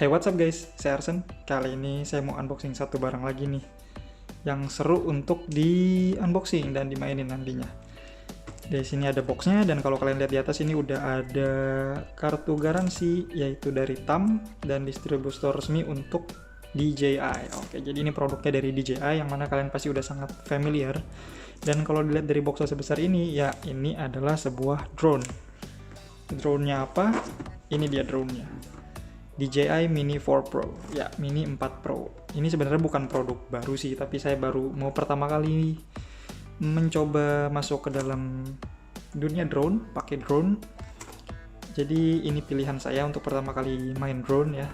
Hey, what's up guys, saya Arsen. Kali ini saya mau unboxing satu barang lagi nih yang seru untuk di unboxing dan dimainin nantinya. Di sini ada boxnya, dan kalau kalian lihat di atas ini udah ada kartu garansi, yaitu dari TAM dan distributor resmi untuk DJI. Oke, jadi ini produknya dari DJI yang mana kalian pasti udah sangat familiar. Dan kalau dilihat dari boxnya sebesar ini, ya ini adalah sebuah drone. Drone-nya apa? Ini dia drone-nya. DJI Mini 4 Pro, ya Mini 4 Pro. Ini sebenarnya bukan produk baru sih, tapi saya baru mau pertama kali mencoba masuk ke dalam dunia drone, pakai drone. Jadi ini pilihan saya untuk pertama kali main drone ya,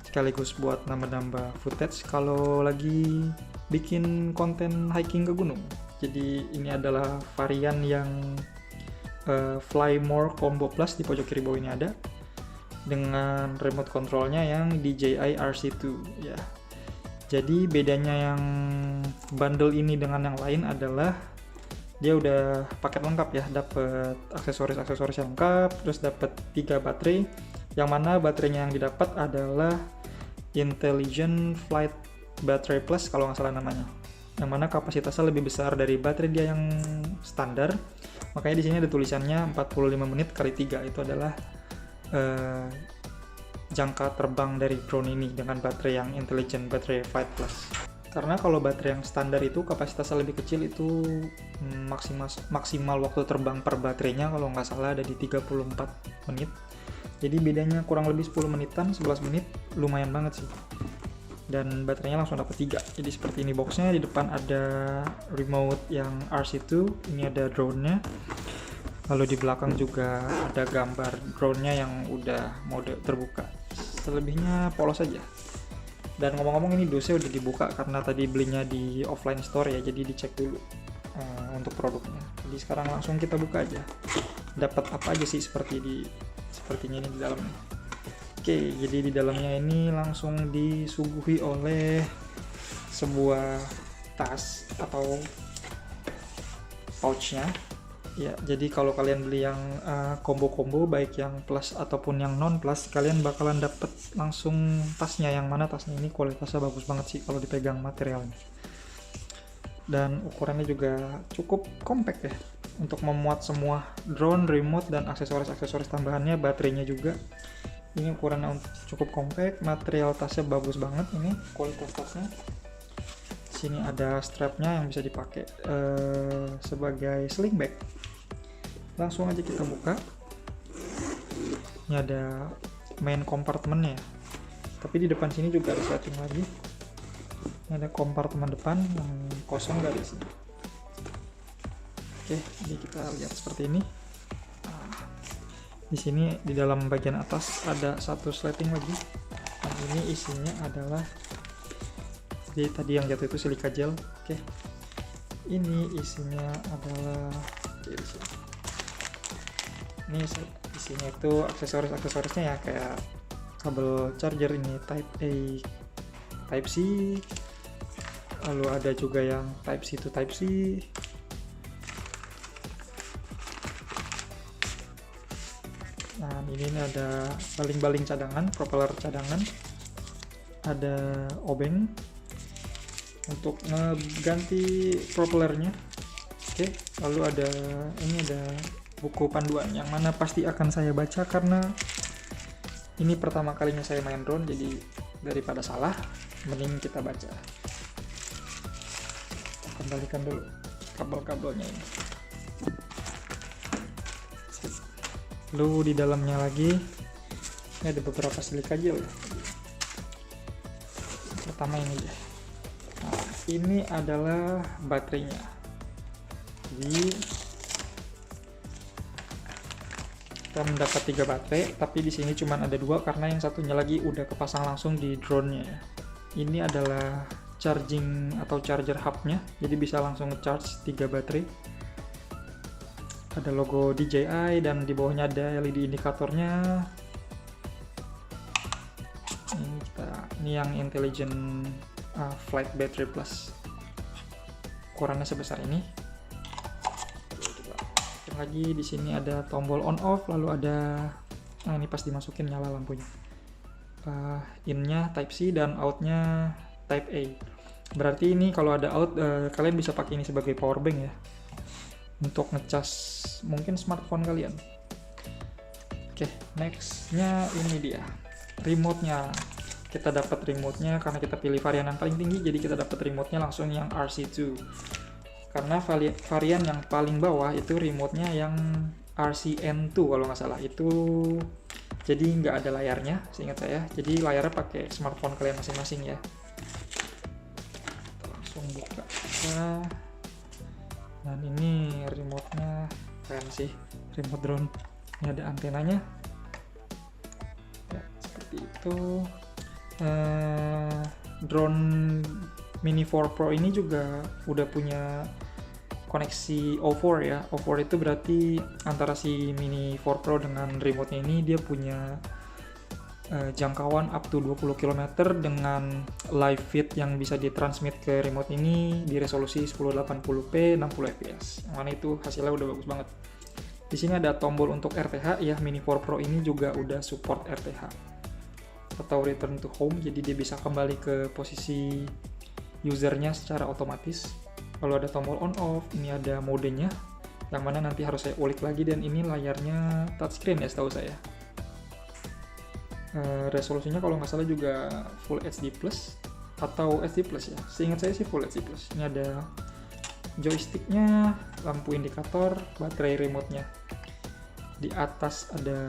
sekaligus buat nambah-nambah footage kalau lagi bikin konten hiking ke gunung. Jadi ini adalah varian yang Fly More Combo Plus, di pojok kiri bawah ini ada, dengan remote controlnya yang DJI RC2 ya. Jadi bedanya yang bundle ini dengan yang lain adalah dia udah paket lengkap ya, dapat aksesoris yang lengkap, terus dapat 3 baterai, yang mana baterainya yang didapat adalah Intelligent Flight Battery Plus kalau nggak salah namanya, yang mana kapasitasnya lebih besar dari baterai dia yang standar. Makanya di sini ada tulisannya 45 menit kali 3, itu adalah jangka terbang dari drone ini dengan baterai yang Intelligent Battery Flight Plus. Karena kalau baterai yang standar itu kapasitasnya lebih kecil, itu maksimal waktu terbang per baterainya kalau nggak salah ada di 34 menit. Jadi bedanya kurang lebih 10 menitan, 11 menit, lumayan banget sih. Dan baterainya langsung dapat 3. Jadi seperti ini boxnya, di depan ada remote yang RC2, ini ada drone-nya. Lalu di belakang juga ada gambar drone-nya yang udah mode terbuka. Selebihnya polos aja. Dan ngomong-ngomong, ini dosnya udah dibuka karena tadi belinya di offline store ya, jadi dicek dulu untuk produknya. Jadi sekarang langsung kita buka aja. Dapat apa aja sih sepertinya ini di dalamnya. Oke, jadi di dalamnya ini langsung disuguhi oleh sebuah tas atau pouchnya. Ya, jadi kalau kalian beli yang combo-combo, baik yang plus ataupun yang non plus, kalian bakalan dapet langsung tasnya, yang mana tasnya ini kualitasnya bagus banget sih kalau dipegang materialnya. Dan ukurannya juga cukup compact ya, untuk memuat semua drone, remote, dan aksesoris-aksesoris tambahannya, baterainya juga. Ini ukurannya cukup compact, material tasnya bagus banget, ini kualitas tasnya. Sini ada strapnya yang bisa dipakai sebagai sling bag. Langsung aja kita buka. Ini ada main compartmentnya ya. Tapi di depan sini juga ada setting lagi. Ini ada kompartemen depan yang kosong dari sini. Oke, jadi kita lihat seperti ini. Di sini di dalam bagian atas ada satu sleting lagi. Dan ini isinya adalah, jadi tadi yang jatuh itu silika gel. Oke. Ini isinya adalah ini isinya itu aksesorisnya ya, kayak kabel charger ini Type A, Type C, lalu ada juga yang Type C to Type C. Nah, ini ada baling-baling cadangan, propeller cadangan, ada obeng untuk ngeganti propellernya. Oke, lalu ada buku panduan yang mana pasti akan saya baca karena ini pertama kalinya saya main drone, jadi daripada salah mending kita baca. Kembalikan dulu kabel-kabelnya ini. Lalu di dalamnya lagi ini ada beberapa silika gel ya. Pertama ini deh. Nah, ini adalah baterainya. Jadi kita mendapat 3 baterai, tapi di sini cuma ada 2 karena yang satunya lagi udah kepasang langsung di drone-nya ya. Ini adalah charging atau charger hub-nya, jadi bisa langsung nge-charge 3 baterai. Ada logo DJI dan di bawahnya ada LED indikatornya. Ini yang Intelligent Flight Battery Plus. Ukurannya sebesar ini. Lagi di sini ada tombol on off, lalu ada, nah ini pas dimasukin nyala lampunya. in-nya Type C dan out-nya Type A. Berarti ini kalau ada out, kalian bisa pakai ini sebagai power bank ya, untuk ngecas mungkin smartphone kalian. Oke, nextnya ini dia remote-nya. Kita dapat remote-nya karena kita pilih varian yang paling tinggi, jadi kita dapat remote-nya langsung yang RC2. Karena varian yang paling bawah itu remote-nya yang RCN2 kalau nggak salah, itu jadi nggak ada layarnya seingat saya, jadi layarnya pakai smartphone kalian masing-masing ya. Langsung buka. Dan ini remote-nya keren sih, remote drone. Ini ada antenanya ya, seperti itu. Drone Mini 4 Pro ini juga udah punya koneksi O4 ya. O4 itu berarti antara si Mini 4 Pro dengan remote-nya ini dia punya jangkauan up to 20 km dengan live feed yang bisa ditransmit ke remote ini di resolusi 1080p 60 fps. Mana itu hasilnya udah bagus banget. Di sini ada tombol untuk RTH ya. Mini 4 Pro ini juga udah support RTH atau return to home, jadi dia bisa kembali ke posisi usernya secara otomatis. Kalau ada tombol on off, ini ada modenya yang mana nanti harus saya ulik lagi, dan ini layarnya touchscreen ya setahu saya. Resolusinya kalau nggak salah juga Full HD Plus atau HD Plus ya, seingat saya sih Full HD Plus. Ini ada joysticknya, lampu indikator, baterai remote-nya. Di atas ada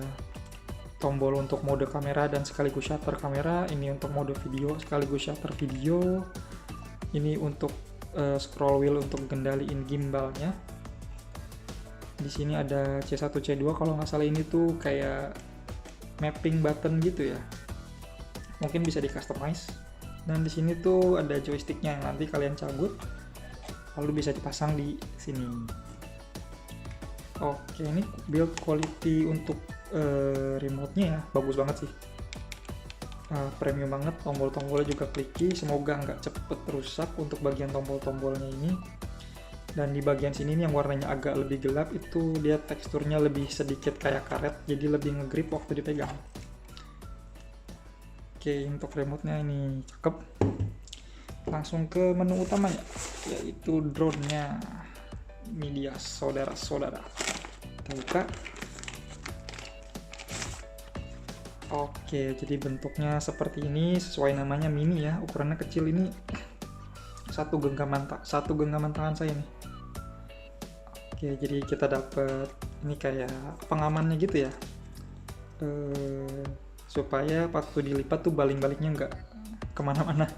tombol untuk mode kamera dan sekaligus shutter kamera. Ini untuk mode video sekaligus shutter video. Ini untuk scroll wheel untuk gendaliin gimbalnya. Di sini ada C1 C2 kalau nggak salah, ini tuh kayak mapping button gitu ya. Mungkin bisa di customize. Dan di sini tuh ada joysticknya yang nanti kalian cabut lalu bisa dipasang di sini. Oke, ini build quality untuk remote-nya ya, bagus banget sih. Premium banget, tombol-tombolnya juga clicky, semoga nggak cepet rusak untuk bagian tombol-tombolnya ini. Dan di bagian sini nih yang warnanya agak lebih gelap, itu dia teksturnya lebih sedikit kayak karet, jadi lebih ngegrip waktu dipegang. Oke, untuk remote-nya ini cakep. Langsung ke menu utamanya, yaitu drone-nya. Media saudara-saudara, kita buka. Oke, jadi bentuknya seperti ini, sesuai namanya mini ya, ukurannya kecil. Ini satu genggaman tangan saya nih. Oke, jadi kita dapat ini kayak pengamannya gitu ya, supaya waktu dilipat tuh baling-balingnya nggak kemana-mana.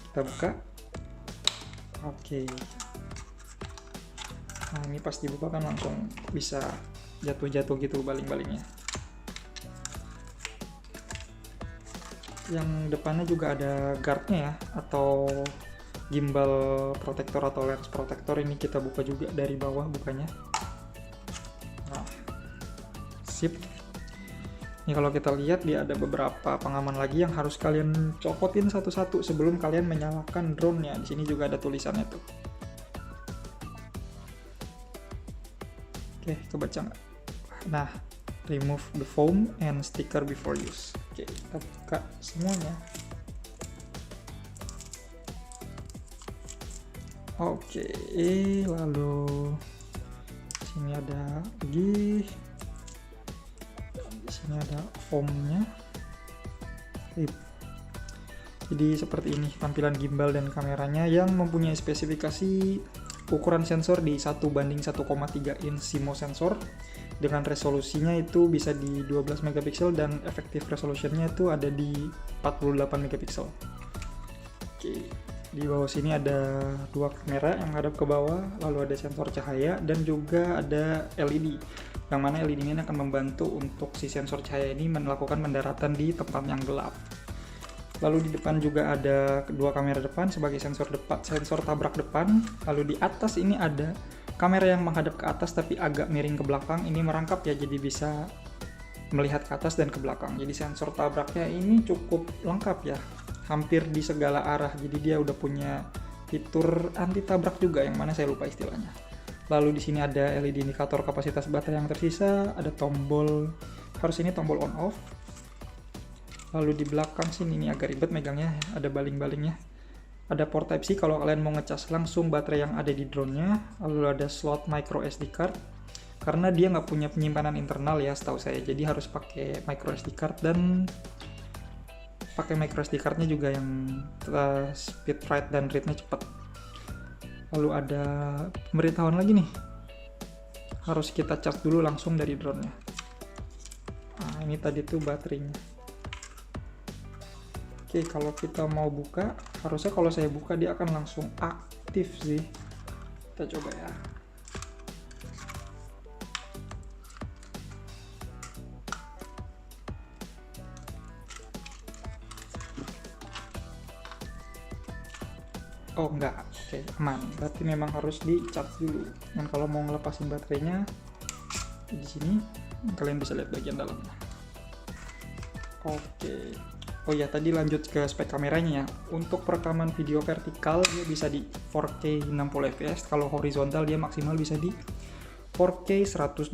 Kita buka. Oke, nah ini pas dibuka kan langsung bisa jatuh-jatuh gitu baling-balingnya. Yang depannya juga ada guardnya ya, atau gimbal protector atau lens protector. Ini kita buka juga dari bawah bukanya. Nah, sip. Ini kalau kita lihat dia ada beberapa pengaman lagi yang harus kalian copotin satu-satu sebelum kalian menyalakan drone-nya. Di sini juga ada tulisannya tuh. Oke, kebaca nggak? Nah, remove the foam and sticker before use. Oke, kita buka semuanya. Oke, lalu sini ada lagi. Di sini ada foamnya. Jadi seperti ini tampilan gimbal dan kameranya yang mempunyai spesifikasi ukuran sensor di 1:1,3 inch CMOS sensor dengan resolusinya itu bisa di 12 megapiksel dan effective resolutionnya itu ada di 48 megapiksel. Oke, di bawah sini ada dua kamera yang menghadap ke bawah, lalu ada sensor cahaya dan juga ada LED, yang mana LED ini akan membantu untuk si sensor cahaya ini melakukan pendaratan di tempat yang gelap. Lalu di depan juga ada kedua kamera depan sebagai sensor tabrak depan. Lalu di atas ini ada kamera yang menghadap ke atas tapi agak miring ke belakang. Ini merangkap ya, jadi bisa melihat ke atas dan ke belakang. Jadi sensor tabraknya ini cukup lengkap ya, hampir di segala arah. Jadi dia udah punya fitur anti tabrak juga, yang mana saya lupa istilahnya. Lalu di sini ada LED indikator kapasitas baterai yang tersisa, ada tombol, harus ini tombol on off. Lalu di belakang sini ini agak ribet megangnya, ada baling-balingnya. Ada port Type-C kalau kalian mau ngecas langsung baterai yang ada di drone-nya. Lalu ada slot micro SD card. Karena dia nggak punya penyimpanan internal ya setahu saya, jadi harus pakai micro SD card, dan pakai micro SD card-nya juga yang speed write dan read-nya cepat. Lalu ada pemberitahuan lagi nih, harus kita charge dulu langsung dari drone-nya. Nah, ini tadi tuh baterainya. Oke, kalau kita mau buka, harusnya kalau saya buka dia akan langsung aktif sih. Kita coba ya. Oh enggak, oke, aman. Berarti memang harus di charge dulu. Dan kalau mau ngelepasin baterainya di sini, kalian bisa lihat bagian dalamnya. Oke. Oh ya, tadi lanjut ke spek kameranya ya. Untuk perekaman video vertikal dia bisa di 4K 60 fps. Kalau horizontal dia maksimal bisa di 4K 100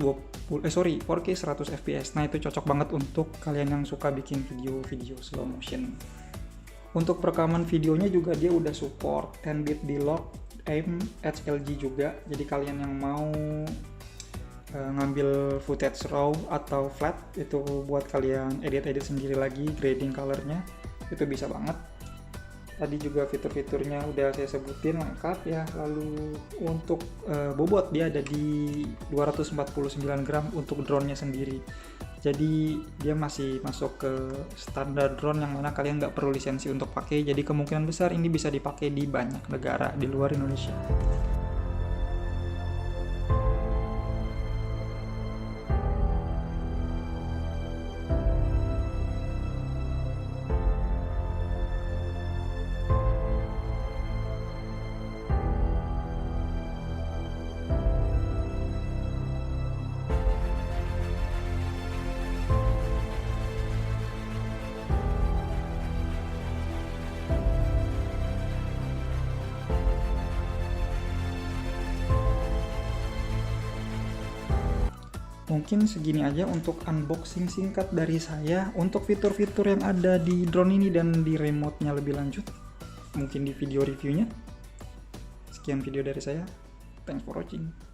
fps. Nah, itu cocok banget untuk kalian yang suka bikin video-video slow motion. Untuk perekaman videonya juga dia udah support 10-bit D-Log, AIM, HLG juga. Jadi kalian yang mau ngambil footage raw atau flat, itu buat kalian edit-edit sendiri lagi, grading colornya, itu bisa banget. Tadi juga fitur-fiturnya udah saya sebutin lengkap ya. Lalu untuk bobot dia ada di 249 gram untuk drone-nya sendiri. Jadi dia masih masuk ke standar drone yang mana kalian nggak perlu lisensi untuk pakai. Jadi kemungkinan besar ini bisa dipakai di banyak negara di luar Indonesia. Mungkin segini aja untuk unboxing singkat dari saya untuk fitur-fitur yang ada di drone ini dan di remote-nya lebih lanjut. Mungkin di video reviewnya. Sekian video dari saya. Thanks for watching.